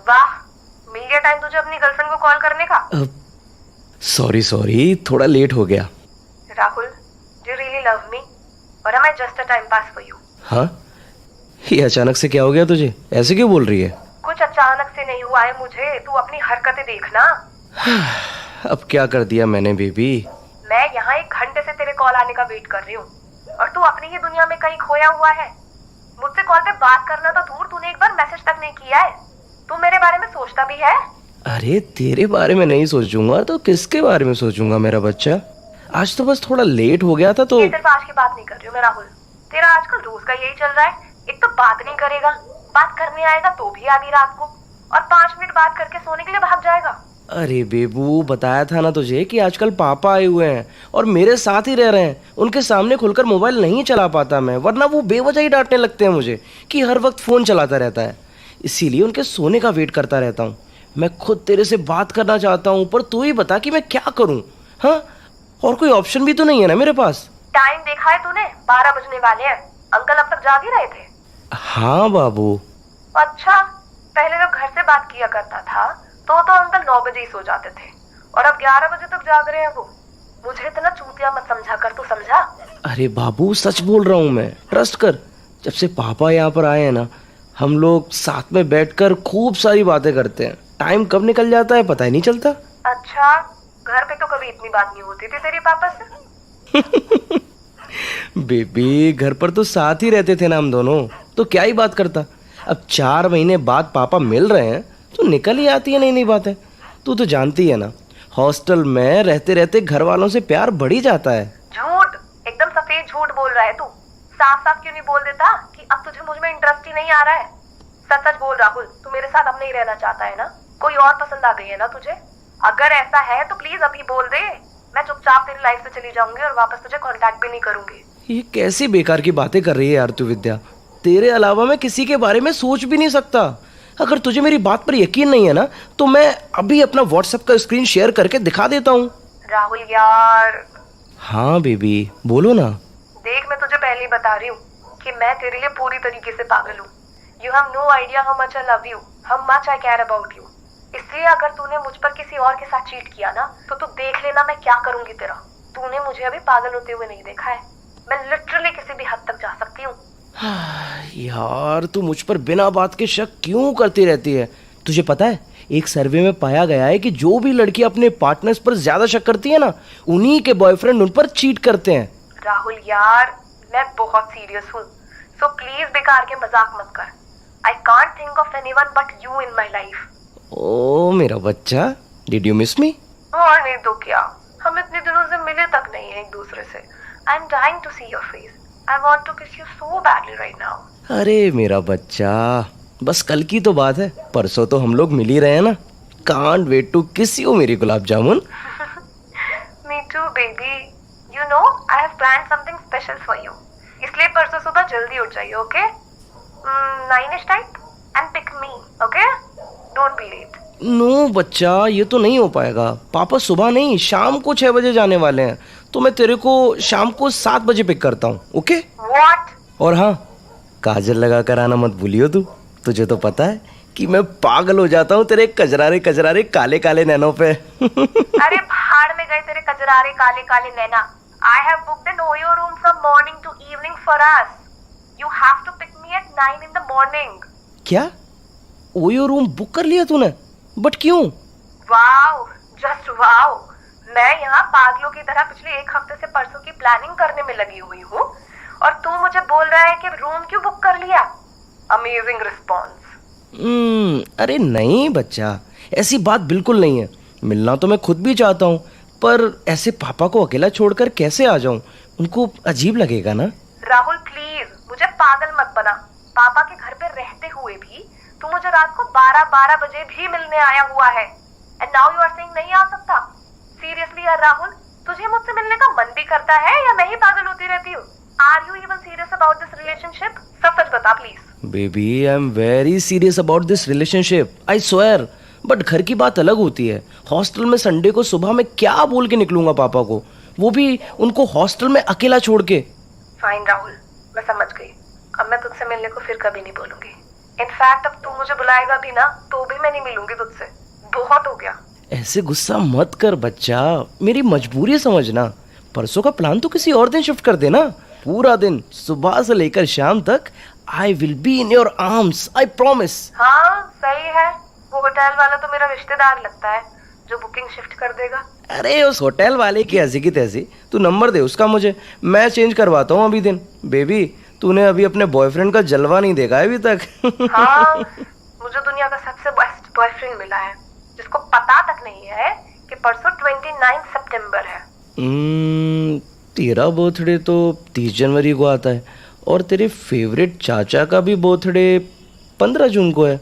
वाह, मिल गया टाइम तुझे अपनी गर्लफ्रेंड को कॉल करने का। सॉरी थोड़ा लेट हो गया। Rahul, you really love me or am I just a time pass for you? हाँ, ये अचानक से क्या हो गया तुझे? ऐसे क्यों बोल रही है? कुछ अचानक से नहीं हुआ है मुझे, तू अपनी हरकतें देखना। अब क्या कर दिया मैंने बेबी? मैं यहाँ 1 घंटे से तेरे कॉल आने का वेट कर रही हूँ और तू अपनी ही दुनिया में कहीं खोया हुआ है। मुझसे कॉल पे बात करना तो दूर, तूने एक बार मैसेज तक नहीं किया है। तू मेरे बारे में सोचता भी है? अरे तेरे बारे में नहीं सोचूंगा तो किसके बारे में सोचूंगा मेरा बच्चा? आज तो बस थोड़ा लेट हो गया था तो। ये सिर्फ आज की बात नहीं कर रही हूँ मैं राहुल, तेरा आजकल रोज का यही चल रहा है। एक तो बात नहीं करेगा, बात करने आएगा तो भी आधी रात को, और 5 मिनट बात करके सोने के लिए भाग जाएगा। अरे बेबू, बताया था ना तुझे कि आजकल पापा आए हुए हैं और मेरे साथ ही रह रहे हैं। उनके सामने खुलकर मोबाइल नहीं चला पाता मैं, वरना वो बेवजह ही डांटने लगते हैं मुझे कि हर वक्त फ़ोन चलाता रहता है। इसीलिए उनके सोने का वेट करता रहता हूँ। मैं खुद तेरे से बात करना चाहता हूँ, पर तू ही बता कि मैं क्या करूँ? हाँ, और कोई ऑप्शन भी तो नहीं है ना मेरे पास। टाइम देखा है तूने? 12 बजने वाले हैं। अंकल अब तक जाग ही रहे थे। हाँ बाबू। अच्छा, पहले जब घर से बात किया करता था तो अंकल 9 बजे ही सो जाते थे और अब 11 बजे तक जाग रहे हैं वो। मुझे इतना चूतिया मत समझा कर, तू समझा? अरे बाबू, सच बोल रहा हूँ मैं, ट्रस्ट कर। जब से पापा यहाँ पर आए हैं ना, हम लोग साथ में बैठकर खूब सारी बातें करते हैं। टाइम कब निकल जाता है पता ही नहीं चलता। अच्छा, घर पे तो कभी इतनी बात नहीं होती थी तेरे पापा से। बेबी, घर पर तो साथ ही रहते थे ना हम दोनों, तो क्या ही बात करता। अब 4 महीने बाद पापा मिल रहे हैं तो निकल ही आती है नई नई बातें। तू तो जानती है ना, हॉस्टल में रहते रहते घर वालों से प्यार बढ़ ही जाता है। झूठ, एकदम सफेद झूठ बोल रहा है तू। साफ साफ क्यों नहीं बोल देता कि अब तुझे मुझ में इंटरेस्ट ही नहीं आ रहा है? सच सच बोल राहुल, तू मेरे साथ अब नहीं रहना चाहता है ना? कोई और पसंद आ गई है ना तुझे? अगर ऐसा है तो प्लीज अभी बोल दे, मैं चुपचाप तेरी लाइफ से चली जाऊंगी और वापस तुझे कांटेक्ट भी नहीं करूंगी। ये कैसी बेकार की बातें कर रही है यार तू विद्या? तेरे अलावा मैं किसी के बारे में सोच भी नहीं सकता। अगर तुझे मेरी बात पर यकीन नहीं है ना, तो मैं अभी अपना व्हाट्सएप का स्क्रीन शेयर करके दिखा देता हूँ। राहुल यार। हाँ बेबी, बोलो ना। देख, मैं तुझे पहले ही बता रही हूँ कि मैं तेरे लिए पूरी तरीके से पागल हूँ। You have no idea how much I love you, how much I care about you. इसलिए अगर तूने मुझ पर किसी और के साथ चीट किया ना, तो तू देख लेना मैं क्या करूंगी तेरा। तूने मुझे अभी पागल होते हुए नहीं देखा है। मैं लिटरली किसी भी हद तक जा सकती हूँ। यार, तू मुझ पर बिना बात के शक क्यों करती रहती है? तुझे पता है, एक सर्वे में पाया गया है कि जो भी लड़की अपने पार्टनर्स पर ज्यादा शक करती है ना, उन्हीं के बॉयफ्रेंड उन पर चीट करते हैं। राहुल यार, मैं बहुत सीरियस हूँ, सो प्लीज बेकार के मजाक मत कर। I can't think of anyone but you in my life. ओ मेरा बच्चा, डिड यू मिस मी? और नहीं तो क्या, हम इतने दिनों से मिले तक नहीं है एक दूसरे से। I am dying to see your face. I want to kiss you so badly right now. अरे मेरा बच्चा, बस कल की तो बात है, परसों तो हम लोग मिल ही रहे हैं ना। Can't wait to kiss you मेरी gulab jamun. Me too baby. You know I have planned something special for you, इसलिए परसों सुबह जल्दी उठ जाइए, okay? 9ish type and pick me, okay? Don't be late. No बच्चा, ये तो नहीं हो पाएगा। पापा सुबह नहीं, शाम को 6 बजे जाने वाले हैं, तो मैं तेरे को शाम को 7 बजे पिक करता हूँ, ओके? व्हाट? और हाँ, काजल लगा कर आना मत भूलियो तू। तुझे तो पता है कि मैं पागल हो जाता हूँ तेरे कजरारे कजरारे काले काले नैनों पे। अरे भाड़ में गए तेरे कजरारे काले काले नैना। I have booked an OYO room from morning to evening for us. You have to pick me at 9 in the morning। क्या? ओयो रूम बुक कर लिया तूने? बट क्यों? Wow, just wow. मैं यहाँ पागलों की तरह पिछले 1 हफ्ते से परसों की प्लानिंग करने में लगी हुई हूँ और तू मुझे बोल रहा है कि रूम क्यों बुक कर लिया? Amazing response. अरे नहीं बच्चा, ऐसी बात बिल्कुल नहीं है। मिलना तो मैं खुद भी चाहता हूँ, पर ऐसे पापा को अकेला छोड़कर कैसे आ जाऊँ? उनको अजीब लगेगा ना। राहुल प्लीज, मुझे पागल मत बना। पापा के घर पे रहते हुए भी तू मुझे रात को 12 बजे भी मिलने आया हुआ है, and now you are saying नहीं आ सकता। सीरियसली यार राहुल, तुझे मुझसे मिलने का मन भी करता है या मैं ही पागल होती रहती हूँ? Are you even serious about this relationship? सब सच बता please. Baby, I am very serious about this relationship, I swear. But घर की बात अलग होती है। हॉस्टल में संडे को सुबह में क्या बोल के निकलूंगा पापा को, वो भी उनको हॉस्टल में अकेला छोड़ के। फाइन राहुल, मैं समझ गई। अब मैं तुझसे मिलने को फिर कभी नहीं बोलूंगी। इनफैक्ट अब तू मुझे बुलाएगा भी ना तो भी मैं नहीं मिलूंगी तुझसे, बहुत हो गया। ऐसे गुस्सा मत कर बच्चा, मेरी मजबूरी समझना। परसों का प्लान तो किसी और दिन शिफ्ट कर देना। पूरा दिन सुबह से लेकर शाम तक I will be in your arms, I promise. हाँ सही है, वो होटल वाला तो मेरा रिश्तेदार लगता है जो बुकिंग शिफ्ट कर देगा। अरे उस होटल वाले की ऐसी की तैसी, तू नंबर दे उसका मुझे, मैं चेंज करवाता हूँ अभी दिन। बेबी तूने अभी अपने बॉयफ्रेंड का जलवा नहीं देखा है अभी तक। हाँ मुझे दुनिया का सबसे बेस्ट बॉयफ्रेंड मिला है जिसको पता तक नहीं है कि परसों 29 सितंबर है। तेरा बर्थडे तो 30 जनवरी को आता है और तेरे फेवरेट चाचा का भी बर्थडे 15 जून को है।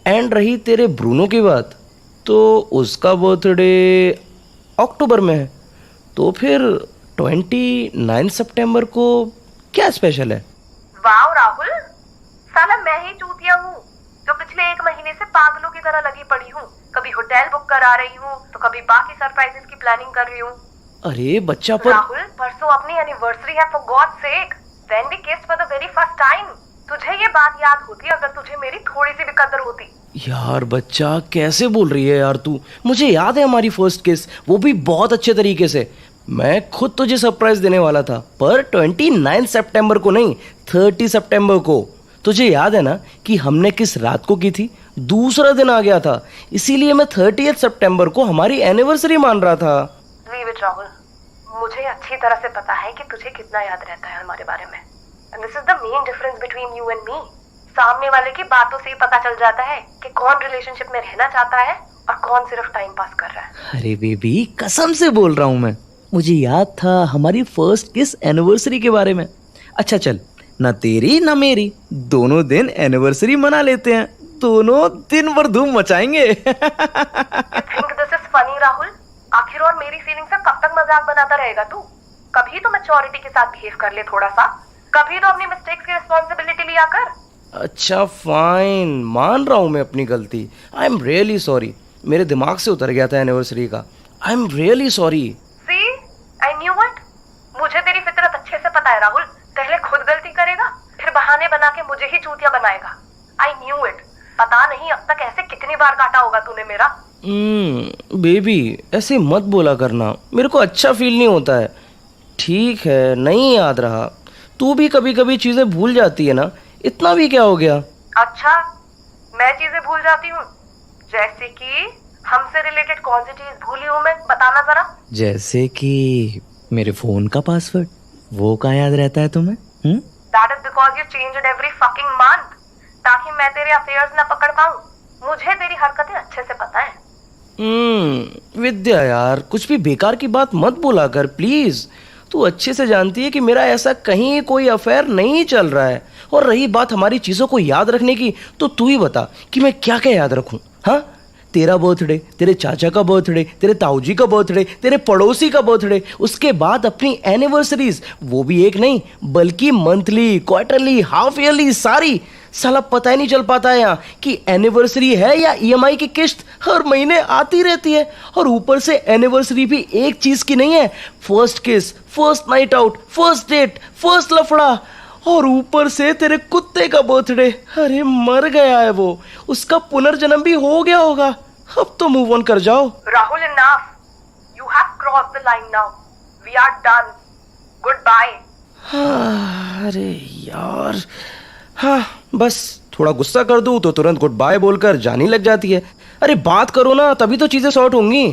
एंड रही तेरे ब्रूनो की बात, तो उसका बर्थडे अक्टूबर में है। तो फिर 29 सितंबर को क्या स्पेशल है? वाह राहुल, साला मैं ही चूतिया हूँ जो पिछले 1 महीने से पागलों की तरह लगी पड़ी हूँ। कभी होटल बुक करा रही हूँ तो कभी बाकी सरप्राइजेस की प्लानिंग कर रही हूँ। अरे बच्चा पर राहुल परसों अपनी एनिवर्सरी है, for God sake, when we kissed for the very first time. तुझे ये बात याद होती अगर तुझे मेरी थोड़ी सी भी कदर होती। यार बच्चा कैसे बोल रही है यार तू? मुझे याद है हमारी फर्स्ट किस, वो भी बहुत अच्छे तरीके से। मैं खुद तुझे सरप्राइज देने वाला था, पर 29 सितंबर को नहीं, 30 सितंबर को। तुझे याद है ना कि हमने किस रात को की थी? दूसरा दिन आ गया था, इसीलिए मैं 30 सितंबर को हमारी एनिवर्सरी मान रहा था। लीव इट राहुल, मुझे अच्छी तरह से पता है कि तुझे कितना याद रहता है हमारे बारे में। And this is the main difference between you and me. सामने वाले की बातों से ही पता चल जाता है कि कौन रिलेशनशिप में रहना चाहता है और कौन सिर्फ टाइम पास कर रहा है। अरे बेबी कसम से बोल रहा हूँ मैं, मुझे याद था हमारी फर्स्ट किस एनिवर्सरी के बारे में। अच्छा चल, ना तेरी ना मेरी, दोनों दिन एनिवर्सरी मना लेते हैं, दोनों दिन भर धूम मचाएंगे। You think this is funny Rahul? आखिर और मेरी फीलिंग से कब तक मजाक बनाता रहेगा तू? कभी तो मैच्योरिटी के साथ बिहेव कर ले थोड़ा सा, कभी तो अपनी मिस्टेक्स की रिस्पॉन्सिबिलिटी लिया कर। अच्छा फाइन, मान रहा हूँ मैं अपनी गलती। आई एम रियली सॉरी, मेरे दिमाग से उतर गया था एनिवर्सरी का। I am really sorry. See, I knew it. मुझे तेरी फितरत अच्छे से पता है राहुल। पहले खुद गलती करेगा, फिर बहाने बना के मुझे ही चूतिया बनाएगा। I knew it. पता नहीं अब तक ऐसे कितनी बार काटा होगा तूने मेरा। बेबी ऐसे मत बोला करना, मेरे को अच्छा फील नहीं होता है। ठीक है, नहीं याद रहा। तू भी कभी कभी चीजें भूल जाती है ना, इतना भी क्या हो गया? अच्छा, मैं चीजें भूल जाती हूँ? जैसे कि हमसे रिलेटेड कौन सी चीज भूली हूँ मैं, बताना जरा। जैसे कि मेरे फोन का पासवर्ड, वो क्या याद रहता है तुम्हें? That is because you change it every fucking month, ताकि मैं तेरे अफेयर्स ना पकड़ पाऊँ। मुझे तेरी हरकतें अच्छे से पता है। विद्या यार, कुछ भी बेकार की बात मत बोला कर प्लीज। तू अच्छे से जानती है कि मेरा ऐसा कहीं कोई अफेयर नहीं चल रहा है। और रही बात हमारी चीजों को याद रखने की, तो तू ही बता कि मैं क्या क्या याद रखूं। हाँ, तेरा बर्थडे, तेरे चाचा का बर्थडे, तेरे ताऊजी का बर्थडे, तेरे पड़ोसी का बर्थडे, उसके बाद अपनी एनिवर्सरीज, वो भी एक नहीं बल्कि मंथली, क्वार्टरली, हाफ ईयरली, सारी। साला पता ही नहीं चल पाता है यहाँ कि एनिवर्सरी है या ईएमआई की किस्त हर महीने आती रहती है। और ऊपर से एनिवर्सरी भी एक चीज की नहीं है, first kiss, first night out, first date, first लफड़ा, और ऊपर से तेरे कुत्ते का बर्थडे। अरे मर गया है वो, उसका पुनर्जन्म भी हो गया होगा। अब तो मूव ऑन कर जाओ। Rahul enough. You have crossed the line now. We are done. Goodbye. अरे यार, हाँ बस थोड़ा गुस्सा कर दूं तो तुरंत गुड बाय बोलकर जानी लग जाती है। अरे बात करो ना, तभी तो चीजें सॉर्ट होंगी।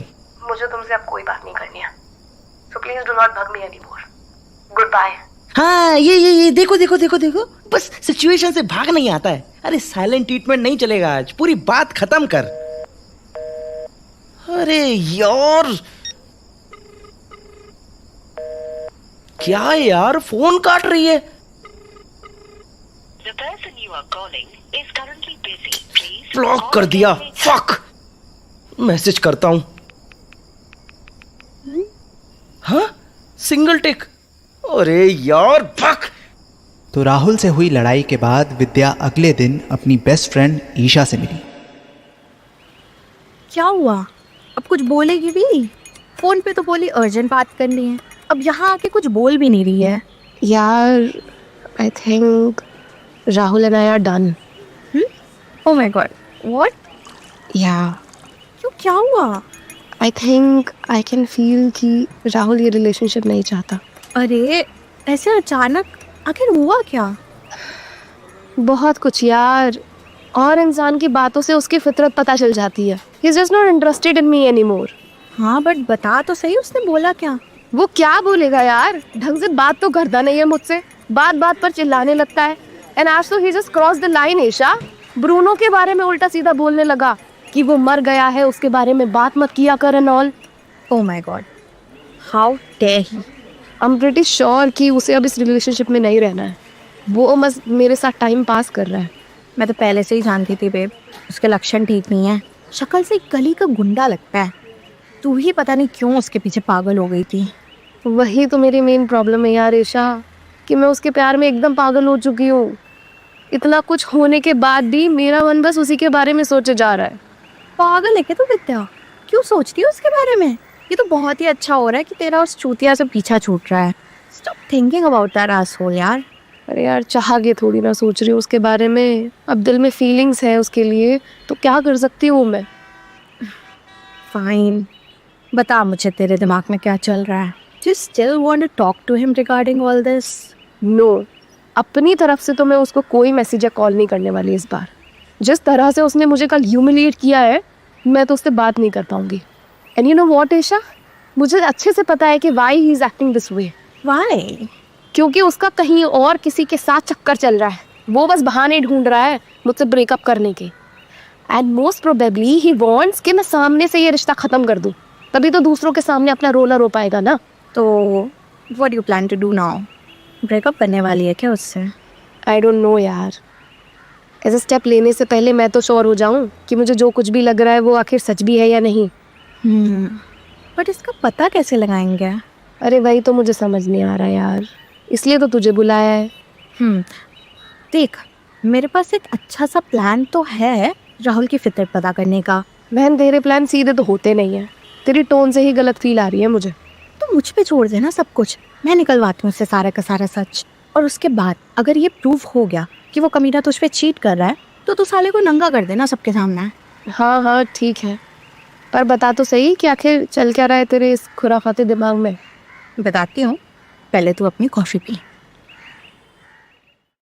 मुझे तुमसे अब कोई बात नहीं करनी है, so please do not bug me anymore. Goodbye. हाँ ये देखो देखो देखो देखो, बस सिचुएशन से भाग नहीं आता है। अरे साइलेंट ट्रीटमेंट नहीं चलेगा आज, पूरी बात खत्म कर। अरे यार, क्या यार, फोन काट रही है। The person you are calling is currently busy. Please block call कर दिया, again later. फक। मैसेज करता हूं। हाँ, सिंगल टिक। अरे यार फक। तो राहुल से हुई लड़ाई के बाद विद्या अगले दिन अपनी बेस्ट फ्रेंड ईशा से मिली। क्या हुआ? अब कुछ बोलेगी भी नहीं? फोन पे तो बोली अर्जेंट बात करनी है, अब यहाँ आके कुछ बोल भी नहीं रही है। यार, I think Rahul and I are done. Oh my god. What? Yeah, क्यों, क्या हुआ? I think I can feel कि राहुल ये रिलेशनशिप नहीं चाहता. अरे ऐसे अचानक आखिर हुआ क्या? बहुत कुछ यार. और इंसान की बातों से उसकी फितरत पता चल जाती है. He's just not interested in me anymore. हाँ बट बता तो सही, उसने बोला क्या? वो क्या बोलेगा यार, ढंग से बात तो करता नहीं है मुझसे, बात बात पर चिल्लाने लगता है. एंड आज तो ही just cross the line. Isha, Bruno के बारे में उल्टा सीधा बोलने लगा कि वो मर गया है, उसके बारे में बात मत किया कर and all. Oh my god. How dare he? I am pretty sure कि उसे अब इस रिलेशनशिप में नहीं रहना है. वो बस मेरे साथ टाइम पास कर रहा है. मैं तो पहले से ही जानती थी बेब, उसके लक्षण ठीक नहीं है. शक्ल से एक गली का गुंडा लगता है. तू ही पता नहीं क्यों उसके पीछे पागल हो गई थी. वही तो मेरी मेन प्रॉब्लम है यार ईशा, कि मैं उसके प्यार में एकदम पागल हो चुकी हूँ. इतना कुछ होने के बाद भी मेरा मन बस उसी के बारे में सोचे जा रहा है. पागल है क्या तू विद्या? क्यों सोचती है उसके बारे में? ये तो बहुत ही अच्छा हो रहा है कि तेरा उस चूतिया से पीछा छूट रहा है. Stop thinking about that asshole यार. अरे यार, चाह के थोड़ी ना सोच रही हूँ उसके बारे में. अब दिल में फीलिंग्स है उसके लिए, तो क्या कर सकती हूँ मैं. फाइन, बता मुझे तेरे दिमाग में क्या चल रहा है. Do you still want to talk to him regarding all this? No, अपनी तरफ से तो मैं उसको कोई मैसेज या कॉल नहीं करने वाली इस बार. जिस तरह से उसने मुझे कल ह्यूमिलिएट किया है, मैं तो उससे बात नहीं कर पाऊंगी. And you know what Isha, मुझे अच्छे से पता है कि why he is acting this way. Why? क्योंकि उसका कहीं और किसी के साथ चक्कर चल रहा है. वो बस बहाने ढूंढ रहा है मुझसे ब्रेकअप करने के. And most probably he wants कि मैं सामने से ये रिश्ता ख़त्म कर दूँ. तभी तो दूसरों के सामने अपना रोला रो पाएगा ना. तो what do you plan to do now? Breakup करने वाली है क्या उससे? आई डोंट नो यार. ऐसा स्टेप लेने से पहले मैं तो श्योर हो जाऊं कि मुझे जो कुछ भी लग रहा है वो आखिर सच भी है या नहीं. बट इसका पता कैसे लगाएंगे? अरे वही तो मुझे समझ नहीं आ रहा यार, इसलिए तो तुझे बुलाया है. देख, मेरे पास एक अच्छा सा प्लान तो है राहुल की फितरत पता करने का. बहन, तेरे प्लान सीधे तो होते नहीं हैं. तेरी टोन से ही गलत फील आ रही है मुझे. तो मुझ पे छोड़ देना सब कुछ. मैं निकलवाती हूँ उससे सारा का सारा सच. और उसके बाद अगर ये प्रूव हो गया कि वो कमीना तुझ पे चीट कर रहा है, तो तू साले को नंगा कर देना सबके सामने. हाँ हाँ ठीक है, पर बता तो सही कि आखिर चल क्या रहा है तेरे इस खुराफाते दिमाग में. बताती हूँ, पहले तू अपनी कॉफ़ी पी.